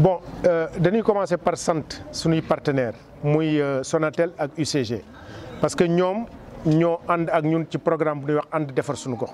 bon dañuy commencer par sant suñuy partenaire muy Sonatel ak UCG parce que ñoom ñoo ànd ak ñun ci programme bu ñuy wax ànd defar suñu gox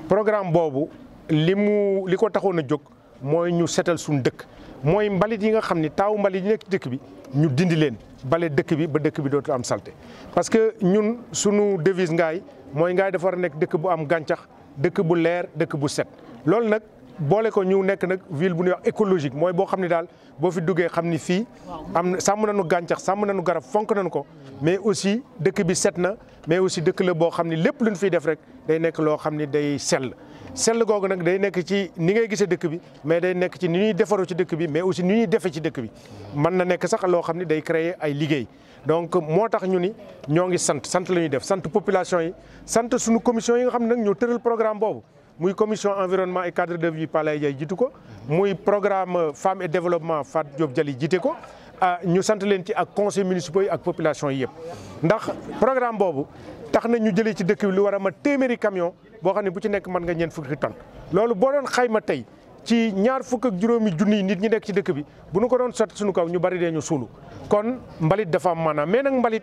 programme boobu li ko taxoon a jóg mooy ñu setal suñu dëkk mooy mbalit yi nga xam ni taawu mbalit yi nekk ci dëkk bi ñu dindi leen bale dëkk bi ba dëkk bi dootul am salté parce que ñun suñu devise Ngaye mooy Ngaye dafa war a nekk dëkk bu am gàncax dëkk bu leer dëkk bu set loolu nag boole ko ñu nekk nag ville bu ñuy wax écologique mooy boo xam ne daal boo fi duggee xam ni fii am sàmm nañu gàncax sàmm nañu garab fonk nañu ko mais aussi dëkk bi set na mais aussi dëkk la boo xam ni lépp lu ñu fiy def rek day nekk loo xam ni day sell googu nag day nekk ci ni ngay gisee dëkk bi mais day nekk ci ni ñuy defaroo ci dëkk bi mais aussi ni ñuy defee ci dëkk bi mën na nekk sax loo xam ni day créer ay liggéey donc moo tax ñu ni ñoo ngi sant la ñuy def sant population yi sant suñu commission yi nga xam ne nag ñoo tëral programme boobu muy commission environnement et cadre de vie Palaye Diaye jiitu ko muy programme femmes et développement Fat Diop Dialy jiite ko ñu sant leen ci ak conseils municipaux yi ak population yi yëpp ndax programme boobu tax na ñu jëlee ci dëkk bi lu war a ma téeméeri camion boo xam ne bu ci nekk mën nga ñeent fukki tonnes loolu boo doon xayma tey ci ñaar fukk ak juróomi junni nit ñi nekk ci dëkk bi bu ñu ko doon sotti suñu kaw ñu bari dee ñu suulu kon mbalit dafa am maanaam mais nag mbalit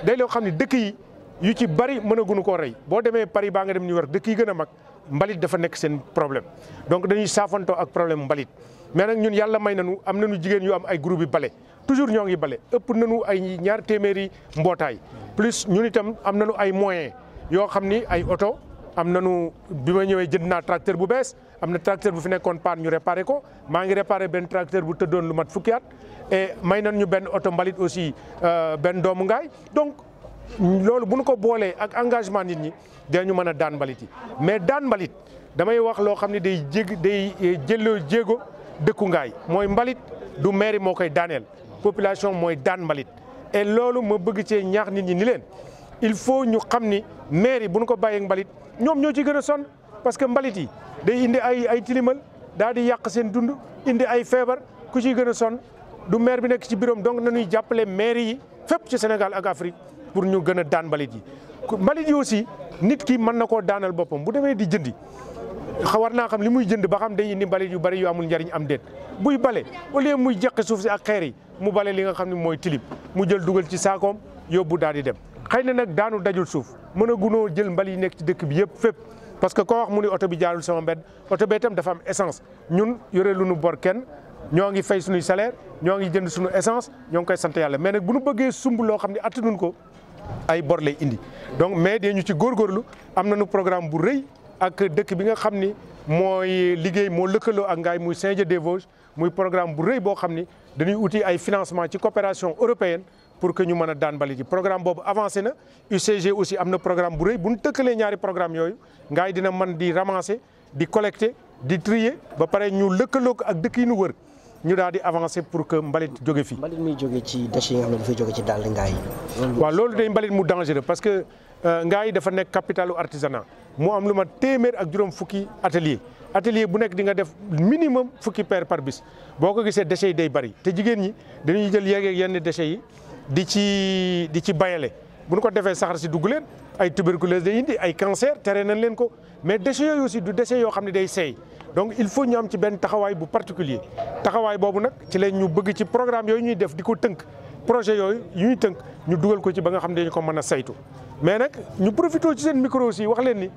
day loo xam ne dëkk yi yu ci bari mënaguñu koo rey boo demee Paris baa nga dem New York dëkk yi gën a mag mbalit dafa nekk seen problème donc dañuy saafantoo ak problème mbalit mais nag ñun yàlla may nañu am nañu jigéen yu am ay groupe yi bale toujours ñoo ngi bale ëpp nañu ay ñaar téeméeri mbootaay plus ñun itam am nañu ay moyens yoo xam ni ay oto am nañu bi ma ñëwee jënd naa tracteur bu bees am na tracteur bu fi nekkoon panne ñu réparé ko maa ngi réparé benn tracteur bu tëddoon lu mat fukki at et may nañ ñu benn oto mbalit aussi benn doomu Ngaye donc loolu bu ñu ko boolee ak engagement nit ñi dañu mën a daan mbalit yi mais daan mbalit damay wax loo xam ne day jëlloo jéego dëkku Ngaye mooy mbalit du mairie moo koy daaneel population mooy daan mbalit et loolu ma bëgg cee ñaax nit ñi ni leen il faut ñu xam ni mairie bu ñu ko bàyyee mbalit ñoom ñoo ci gën a sonn parce que mbalit yi day indi ay tilimal daal di yàq seen dund indi ay feebar ku ciy gën a sonn du maire bi nekk ci bureau donc nañuy jàppale mairie yi fépp ci Sénégal ak Afrique pour ñu gën a daan mbalit yi mbalit yi aussi nit ki mën na koo daanal boppam bu demee di jëndi war naa xam li muy jënd ba xam day indi mbalit yu bari yu amul njariñ am déet buy bale au lieu muy jeqi suuf si ak xeer yi mu bale li nga xam ne mooy tilib mu jël dugal ci saakoom yóbbu daal di dem xëy na nag daanu dajul suuf mën a gunoo jël mbalit yi nekk ci dëkk bi yëpp fépp parce que koo wax mu ni oto bi jaarul sama mbedd oto bee itam dafa am essence ñun yore lu nu bor kenn ñoo ngi fay suñuy salaire ñoo ngi jënd suñu essence ñoo ngi koy sant yàlla mais nag bu ñu bëggee sumb loo xam ne attanuñ ko ay bor lay indi donc mais dañu ci góorgóorlu am nañu programme bu rëy ak dëkk bi nga xam ni mooy liggéey moo lëkkaloo ak Ngaye muy Saint-Dié-des-Vosges muy programme bu rëy boo xam ni dañuy uti ay financement ci coopération européenne pour que ñu mën a daan mbalit yi programme boobu avancé na UCG aussi am na programme bu rëy bu ñu tëkkalee ñaari programme yooyu Ngaye dina mën di ramasser di collecter di trier ba pare ñu lëkkaloo ko ak dëkk yi ñu wër ñu daal di avancer pour que mbalit jóge fi. mbalit muy jóge ci déchets yi nga xam ne dafay jóge ci dàll Ngaye. waaw loolu day mbalit mu dangereux parce que Ngaye dafa nekk capitalu artisanat mu am lu ma téeméer ak juróom fukki atelier bu nekk di nga def minimum fukki paire par bis boo ko gisee déchets yi day bari te jigéen ñi dañuy jël yeeg yenn déchets yi di ci bayale bu ñu ko defee saxar si dugg leen ay tuberculose day indi ay cancer tere nañ leen ko mais déchets yooyu aussi du déchets yoo xam ne day seey donc il faut ñu am ci benn taxawaay bu particulier taxawaay boobu nag ci leen ñu bëgg ci programme yooyu ñuy def di ko tënk projet yooyu yu ñuy tënk ñu dugal ko ci ba nga xam ne dañu ko mën a saytu mais nag ñu profité ci seen micro aussi wax leen ni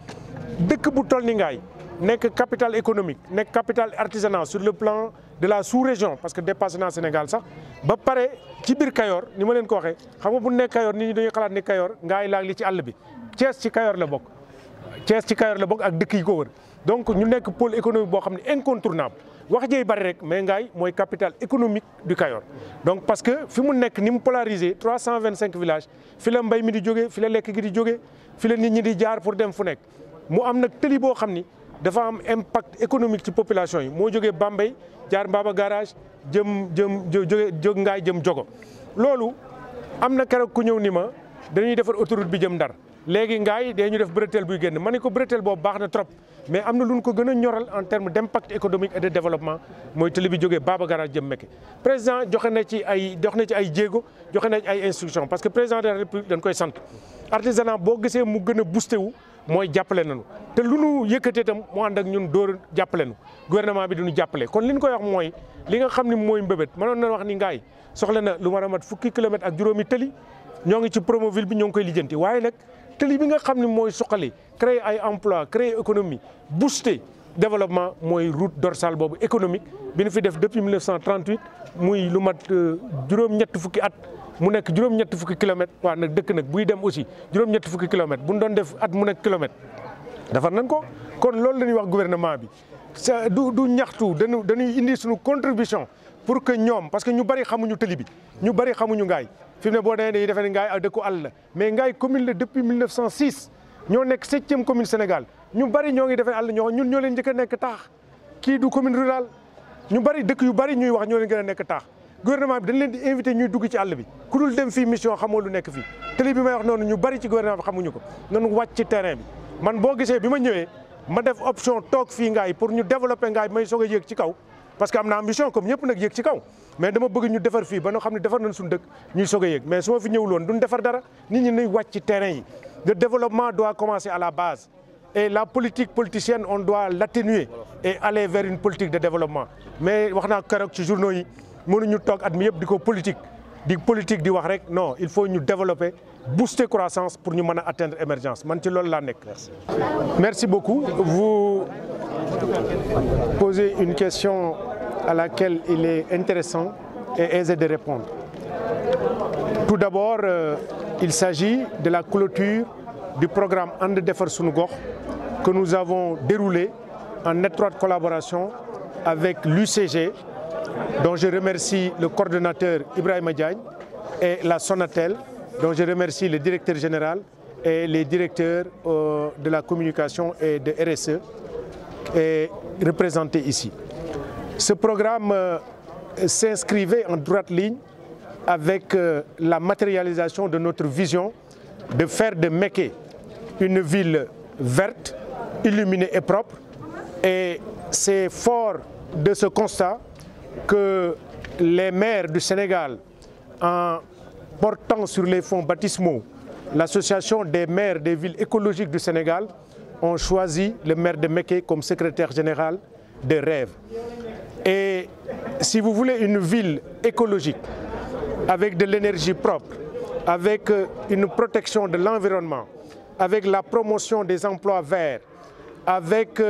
dëkk bu toll ni Ngaye nekk capitale économique nekk capitale artisanat sur le plan de la sous-région parce que dépassé naa Sénégal sax ba pare ci biir Kayor ni ma leen ko waxee xam nga bu nekk Kayor nit ñi dañuy xalaat ni Kayor Ngaye laag li ci àll bi Thiès ci Kayor la bokk ak dëkk yi ko wër donc ñu nekk pôle économique boo xam ne incontournable wax jëy bari rek mais Ngaye mooy capitale économique du Kayor donc parce que fi mu nekk ni mu polarisé 325 villages fi la mbay mi di jógee fi la lekk gi di jógee fi la nit ñi di jaar pour dem fu nekk mu am nag tëli boo xam ni dafa am impact économique ci population yi moo jógee Bambey jaar Mbaba garage jóg Ngaye jëm Jogo loolu am na keroog ku ñëw ni ma dañuy defar autoroute bi jëm Ndar léegi Ngaye dañu def bretelle buy génn ma ne ko bretelle boobu baax na trop mais am na lu ñu ko gën a ñoral en terme d' impact économique et de développement mooy tëli bi jógee Baba garage jëm Mekke président joxe na ci ay jéego joxe na ci ay instructions parce que président de la république dañ koy sant artisanat boo gisee mu gën a boosté wu mooy jàppale nañu te lu nu yëkkatee itam mu ànd ak ñun dóor jàppale nu gouvernement bi duñu jàppale kon li ñu koy wax mooy li nga xam ne mooy mbébét mënoon na wax ni Ngaye soxla na lu war a mat fukki kilomètres ak juróomi tëli ñoo ngi ci Promoville bi ñoo ngi koy lijjanti waaye nag tëli bi nga xam ne mooy suqali créer ay emploi créer économie booster développement mooy route dorsale boobu économique bi ñu fi def depuis 1938 muy lu mat juróom-ñett fukki at mu nekk juróom-ñett fukki kilomètres waaw nag dëkk nag buy dem aussi juróom-ñett fukki kilomètres bu ñu doon def at mu nekk kilomètre defar nañ ko kon loolu la ñuy wax gouvernement bi sa du ñaxtu dañuy indi suñu contribution pour que ñoom parce que ñu bari xamuñu tëli bi ñu bari xamuñu Ngaye fi mu ne boo demee dañuy defee ne Ngaye ak dëkku àll la mais Ngaye commune la depuis 1906 ñoo nekk 7e commune Sénégal ñu bari ñoo ngi defee àll ñun ñoo leen njëkk a nekk taax kii du commune rurale ñu bari dëkk yu bari ñuy wax ñoo leen gën a nekk taax gouvernement bi dañ leen di invité ñuy dugg ci àll bi ku dul dem fii mission xamoo lu nekk fii tëli bi may wax noonu ñu bari ci gouvernement bi xamuñu ko nañu wàcc ci terrain bi man boo gisee bi ma ñëwee ma def option toog fii Ngaye pour ñu développer Ngaye may soog a yéeg ci kaw parce que am na ambition comme ñëpp nag yéeg ci kaw mais dama bëgg ñu defar fii ba nga xam ne defar nañ suñu dëkk ñuy soog a yéeg mais su ma fi ñëwul woon duñ defar dara nit ñi nañ wàcc ci terrain yi le développement doit commencer à la base et la politique politicienne on doit l'atténuer et aller vers une politique de développement mais wax naa keroog ci journaux yi mënuñu toog at mi yëpp di ko politique di wax rek non il faut ñu développer booster croissance pour ñu mën a atteindre émergence man ci loolu laa nekk. Merci beaucoup. Vous posez une question à laquelle il est intéressant et aisé de répondre. Tout d'abord, il s'agit de la clôture du programme And Defar Sunu Gox que nous avons déroulé en étroite collaboration avec l'UCG, dont je remercie le coordonnateur Ibrahima Diagne, et la Sonatel, dont je remercie le directeur général et les directeurs de la communication et de RSE et représentés ici. Ce programme s'inscrivait en droite ligne avec la matérialisation de notre vision de faire de Mékhé une ville verte, illuminée et propre. Et c'est fort de ce constat que les maires du Sénégal, en portant sur les fonds baptismaux l'association des maires des villes écologiques du Sénégal, ont choisi le maire de Mékhé comme secrétaire général de rêve. Et si vous voulez une ville écologique, avec de l'énergie propre, avec une protection de l'environnement, avec la promotion des emplois verts, avec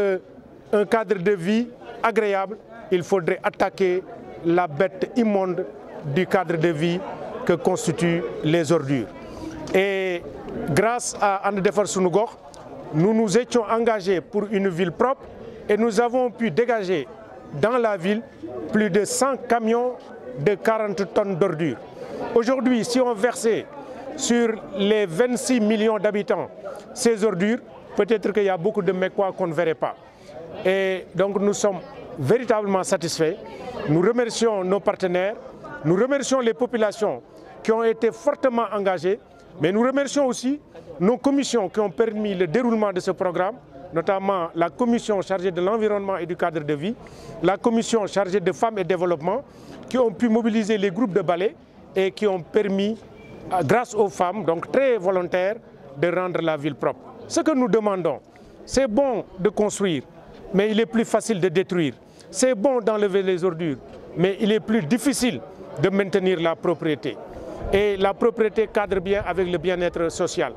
un cadre de vie agréable, il faudrait attaquer la bête immonde du cadre de vie que constituent les ordures. Et grâce à And Defar Sunu Gox, nous nous étions engagés pour une ville propre et nous avons pu dégager dans la ville plus de 100 camions de 40 tonnes d'ordures. Aujourd'hui, si on versait sur les 26 millions d'habitants ces ordures, peut-être qu'il y a beaucoup de Mécois qu'on ne verrait pas. Et donc nous sommes véritablement satisfaits. Nous remercions nos partenaires, nous remercions les populations qui ont été fortement engagées, mais nous remercions aussi nos commissions qui ont permis le déroulement de ce programme, notamment la commission chargée de l'environnement et du cadre de vie, la commission chargée de femmes et développement, qui ont pu mobiliser les groupes de balai et qui ont permis, grâce aux femmes, donc très volontaires, de rendre la ville propre. Ce que nous demandons, c'est bon de construire, mais il est plus facile de détruire. C'est bon d'enlever les ordures, mais il est plus difficile de maintenir la propriété. Et la propriété cadre bien avec le bien-être social.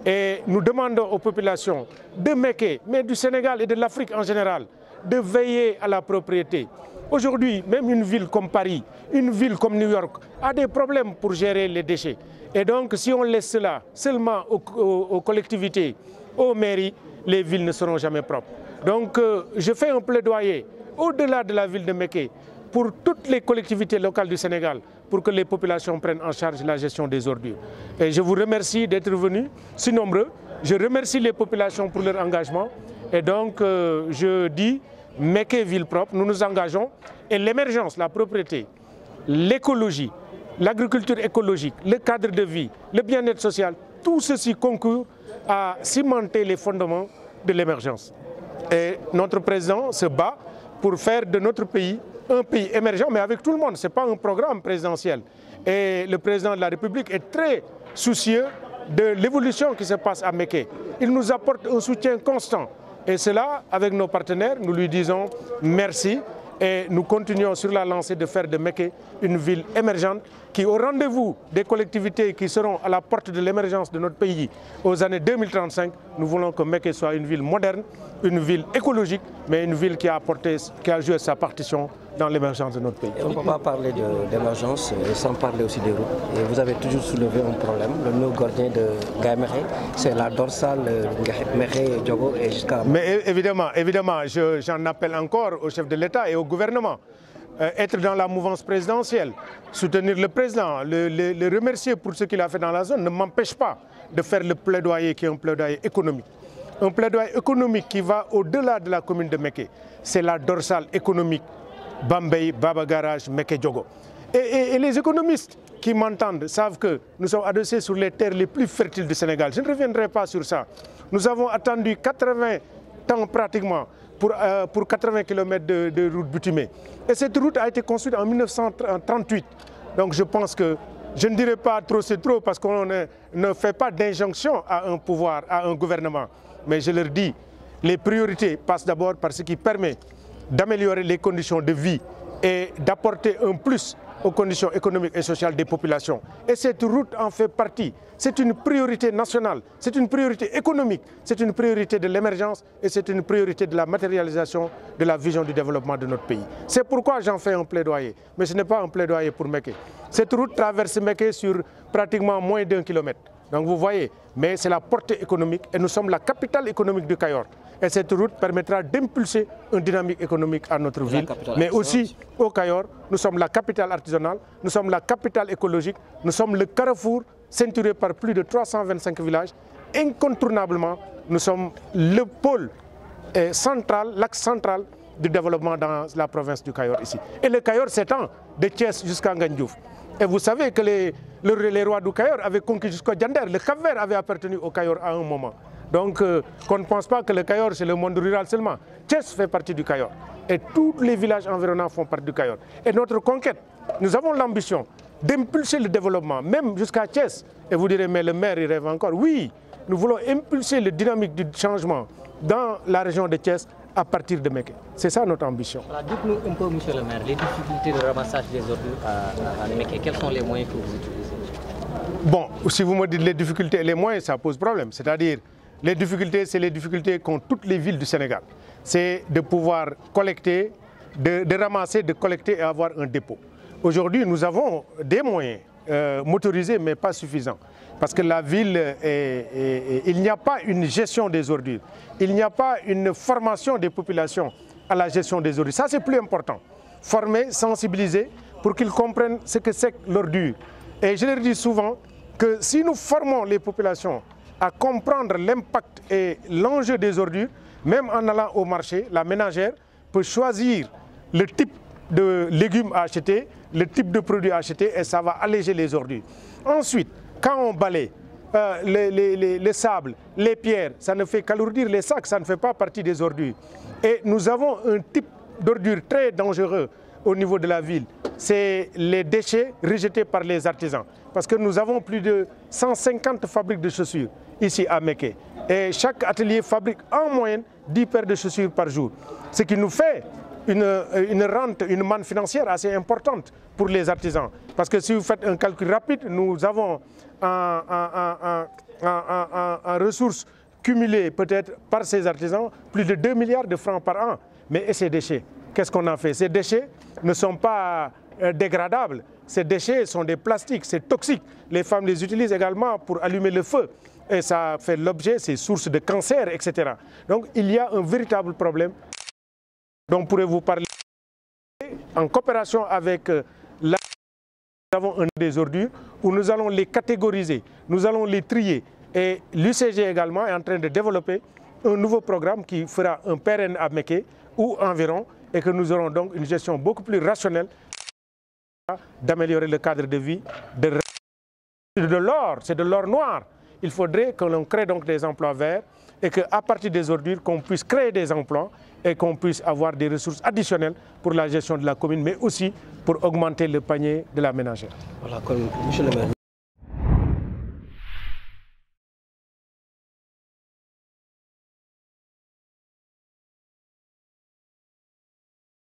Et nous demandons aux populations de Mékhé, mais du Sénégal et de l'Afrique en général, de veiller à la propriété. Aujourd'hui, même une ville comme Paris, une ville comme New York a des problèmes pour gérer les déchets. Et donc, si on laisse cela seulement aux collectivités, aux mairies, les villes ne seront jamais propres. Donc, je fais un plaidoyer au-delà de la ville de Mékhé pour toutes les collectivités locales du Sénégal pour que les populations prennent en charge la gestion des ordures. Et je vous remercie d'être venus si nombreux. Je remercie les populations pour leur engagement. Et donc, je dis Mékhé ville propre, nous nous engageons. Et l'émergence, la propriété, l'écologie, l'agriculture écologique, le cadre de vie, le bien-être social, tout ceci concourt à cimenter les fondements de l'émergence. Et notre président se bat pour faire de notre pays un pays émergent, mais avec tout le monde. Ce n'est pas un programme présidentiel. Et le président de la République est très soucieux de l'évolution qui se passe à Mékhé. Il nous apporte un soutien constant. Et cela, avec nos partenaires, nous lui disons merci et nous continuons sur la lancée de faire de Mékhé une ville émergente qui, au rendez-vous des collectivités qui seront à la porte de l'émergence de notre pays aux années 2035, nous voulons que Mékhé soit une ville moderne, une ville écologique, mais une ville qui a joué sa partition dans l'émergence de notre pays. Et on ne peut pas parler d'émergence sans parler aussi des routes. Et vous avez toujours soulevé un problème. Le nœud gordien de Ngaye Mékhé, c'est la dorsale Mékhé-Diogo et jusqu'à... Mais évidemment, j'en appelle encore au chef de l'État et au gouvernement. Être dans la mouvance présidentielle, soutenir le président, le remercier pour ce qu'il a fait dans la zone ne m'empêche pas de faire le plaidoyer qui est un plaidoyer économique. Un plaidoyer économique qui va au-delà de la commune de Mékhé. C'est la dorsale économique Bambey, Baba Garage, Mékhé-Diogo. Et les économistes qui m'entendent savent que nous sommes adossés sur les terres les plus fertiles du Sénégal. Je ne reviendrai pas sur ça. Nous avons attendu 80 ans pratiquement pour 80 km de route bitumée. Et cette route a été construite en 1938. Donc je pense que, je ne dirais pas trop c'est trop parce qu'on ne fait pas d'injonction à un pouvoir, à un gouvernement. Mais je leur dis, les priorités passent d'abord par ce qui permet d'améliorer les conditions de vie et d'apporter un plus aux conditions économiques et sociales des populations. Et cette route en fait partie. C'est une priorité nationale, c'est une priorité économique, c'est une priorité de l'émergence et c'est une priorité de la matérialisation de la vision du développement de notre pays. C'est pourquoi j'en fais un plaidoyer, mais ce n'est pas un plaidoyer pour Mékhé. Cette route traverse Mékhé sur pratiquement moins d'1 kilomètre. Donc vous voyez, mais c'est la portée économique et nous sommes la capitale économique du Cayor. Et cette route permettra d'impulser une dynamique économique à notre ville. Mais aussi au Cayor, nous sommes la capitale artisanale, nous sommes la capitale écologique, nous sommes le carrefour ceinturé par plus de 325 villages. Incontournablement, nous sommes le pôle central, l'axe central du développement dans la province du Cayor ici. Et le Cayor s'étend de Thiès jusqu'à Ngandiouf. Et vous savez que les rois du Cayor avaient conquis jusqu'au Diender. Le Cap-Vert avait appartenu au Cayor à un moment. Donc, qu'on ne pense pas que le Cayor, c'est le monde rural seulement. Thiès fait partie du Cayor. Et tous les villages environnants font partie du Cayor. Et notre conquête, nous avons l'ambition d'impulser le développement, même jusqu'à Thiès. Et vous direz, mais le maire, il rêve encore. Oui, nous voulons impulser la dynamique du changement dans la région de Thiès à partir de Mékhé. C'est ça notre ambition. Dites-nous un peu, monsieur le maire, les difficultés de ramassage des ordures à Mékhé. Quels sont les moyens que vous utilisez? Bon, si vous me dites les difficultés et les moyens, ça pose problème. C'est-à-dire, les difficultés, c'est les difficultés qu'ont toutes les villes du Sénégal. C'est de pouvoir collecter, de ramasser, de collecter et avoir un dépôt. Aujourd'hui, nous avons des moyens motorisés, mais pas suffisants. Parce que la ville, il n'y a pas une gestion des ordures. Il n'y a pas une formation des populations à la gestion des ordures. Ça, c'est plus important. Former, sensibiliser, pour qu'ils comprennent ce que c'est que l'ordure. Et je leur dis souvent que si nous formons les populations à comprendre l'impact et l'enjeu des ordures, même en allant au marché, la ménagère peut choisir le type de légumes à acheter, le type de produits à acheter et ça va alléger les ordures. Ensuite, quand on balaye les sables, les pierres, ça ne fait qu'alourdir les sacs, ça ne fait pas partie des ordures. Et nous avons un type d'ordure très dangereux au niveau de la ville, c'est les déchets rejetés par les artisans. Parce que nous avons plus de 150 fabriques de chaussures ici à Mékhé. Et chaque atelier fabrique en moyenne 10 paires de chaussures par jour. Ce qui nous fait une rente, une manne financière assez importante pour les artisans. Parce que si vous faites un calcul rapide, nous avons en ressources cumulées peut-être par ces artisans plus de 2 milliards de francs par an. Mais et ces déchets, qu'est-ce qu'on en fait? Ces déchets ne sont pas dégradables. Ces déchets sont des plastiques, c'est toxique. Les femmes les utilisent également pour allumer le feu. Et ça fait l'objet, c'est source de cancer, etc. Donc il y a un véritable problème dont pourrez-vous parler en coopération avec la... Nous avons un des ordures où nous allons les catégoriser, nous allons les trier. Et l'UCG également est en train de développer un nouveau programme qui fera un pérenne à Mékhé ou environ et que nous aurons donc une gestion beaucoup plus rationnelle d'améliorer le cadre de vie, de l'or, c'est de l'or noir. Il faudrait que l'on crée donc des emplois verts et qu'à partir des ordures, qu'on puisse créer des emplois et qu'on puisse avoir des ressources additionnelles pour la gestion de la commune, mais aussi pour augmenter le panier de la ménagère. Voilà, monsieur le maire.